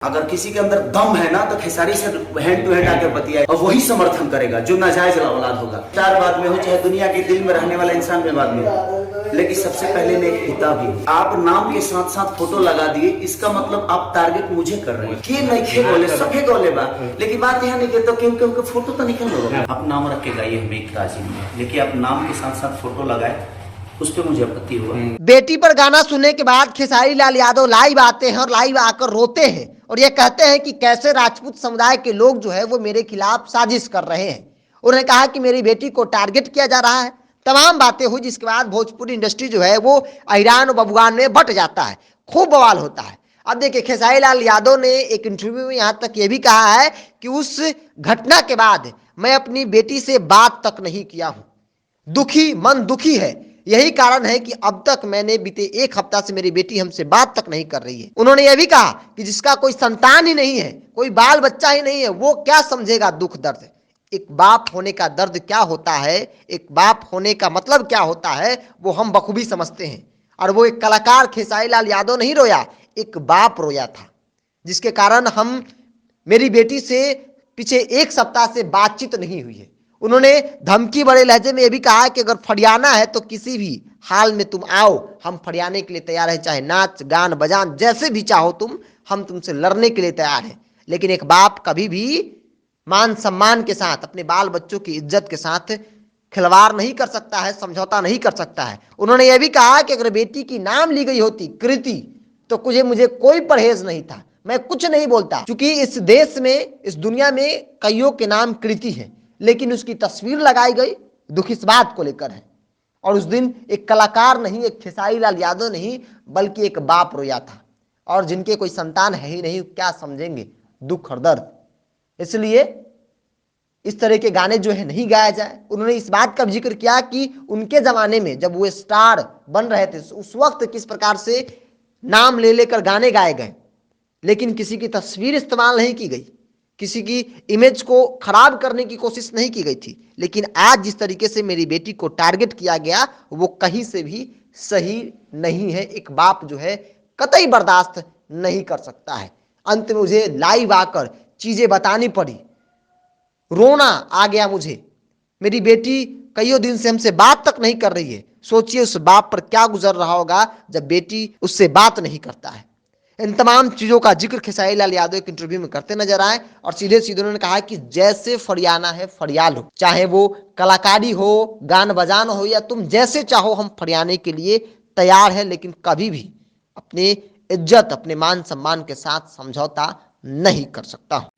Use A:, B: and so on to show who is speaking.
A: अगर किसी के अंदर दम है ना तो खेसारी से हैंड टू हैंड आके बतियाए और वही समर्थन करेगा जो नाजायज औलाद होगा। चार बाद में हो चाहे दुनिया के दिल में रहने वाला इंसान में बाद में हो, लेकिन सबसे पहले नेक पिता भी। आप नाम के साथ साथ फोटो लगा दिए, इसका मतलब आप टारगेट मुझे कर रहे हैं। के नहीं खे बोले सभे गोले बा, लेकिन बात यहाँ नहीं तो क्यों फोटो तो निकल लो। आप नाम रख के गाइए हमें एक राजी में, लेकिन आप नाम के साथ साथ फोटो लगाए, उस पर मुझे आपत्ति हुआ।
B: बेटी पर गाना सुनने के बाद खेसारी लाल यादव लाइव आते हैं और लाइव आकर रोते हैं और ये कहते हैं कि कैसे राजपूत समुदाय के लोग जो है वो मेरे खिलाफ साजिश कर रहे हैं। उन्होंने कहा कि मेरी बेटी को टारगेट किया जा रहा है। तमाम बातें हुई, जिसके बाद भोजपुरी इंडस्ट्री जो है वो अहिरान और बबुआन में बट जाता है, खूब बवाल होता है। अब देखिए, खेसारी लाल यादव ने एक इंटरव्यू में यहाँ तक ये भी कहा है कि उस घटना के बाद मैं अपनी बेटी से बात तक नहीं किया हूं, दुखी मन दुखी है। यही कारण है कि अब तक मैंने बीते एक हफ्ता से मेरी बेटी हमसे बात तक नहीं कर रही है। उन्होंने यह भी कहा कि जिसका कोई संतान ही नहीं है, कोई बाल बच्चा ही नहीं है, वो क्या समझेगा दुख दर्द। एक बाप होने का दर्द क्या होता है, एक बाप होने का मतलब क्या होता है, वो हम बखूबी समझते हैं। और वो एक कलाकार खेसारी लाल यादव नहीं रोया, एक बाप रोया था, जिसके कारण हम मेरी बेटी से पीछे एक सप्ताह से बातचीत नहीं हुई है। उन्होंने धमकी भरे लहजे में यह भी कहा कि अगर फरियाना है तो किसी भी हाल में तुम आओ, हम फरियाने के लिए तैयार हैं, चाहे नाच गान बजान जैसे भी चाहो तुम, हम तुमसे लड़ने के लिए तैयार हैं। लेकिन एक बाप कभी भी मान सम्मान के साथ, अपने बाल बच्चों की इज्जत के साथ खिलवाड़ नहीं कर सकता है, समझौता नहीं कर सकता है। उन्होंने यह भी कहा कि अगर बेटी की नाम ली गई होती कृति, तो मुझे कोई परहेज नहीं था, मैं कुछ नहीं बोलता। क्योंकि इस देश में, इस दुनिया में कईयों के नाम कृति है, लेकिन उसकी तस्वीर लगाई गई, दुख इस बात को लेकर है। और उस दिन एक कलाकार नहीं, एक खेसारी लाल यादव नहीं, बल्कि एक बाप रोया था। और जिनके कोई संतान है ही नहीं, क्या समझेंगे दुख और दर्द। इसलिए इस तरह के गाने जो है नहीं गाया जाए। उन्होंने इस बात का जिक्र किया कि उनके जमाने में जब वो स्टार बन रहे थे, उस वक्त किस प्रकार से नाम ले लेकर गाने गाए गए, लेकिन किसी की तस्वीर इस्तेमाल नहीं की गई, किसी की इमेज को खराब करने की कोशिश नहीं की गई थी। लेकिन आज जिस तरीके से मेरी बेटी को टारगेट किया गया, वो कहीं से भी सही नहीं है। एक बाप जो है कतई बर्दाश्त नहीं कर सकता है। अंत में मुझे लाइव आकर चीजें बतानी पड़ी, रोना आ गया मुझे। मेरी बेटी कईयों दिन से हमसे बात तक नहीं कर रही है। सोचिए उस बाप पर क्या गुजर रहा होगा जब बेटी उससे बात नहीं करता है। इन तमाम चीजों का जिक्र खेसारी लाल यादव एक इंटरव्यू में करते नजर आए और सीधे सीधे उन्होंने कहा कि जैसे फरियाना है फरियाल हो, चाहे वो कलाकारी हो, गान बजान हो, या तुम जैसे चाहो, हम फरियाने के लिए तैयार हैं, लेकिन कभी भी अपनी इज्जत, अपने मान सम्मान के साथ समझौता नहीं कर सकता हूं।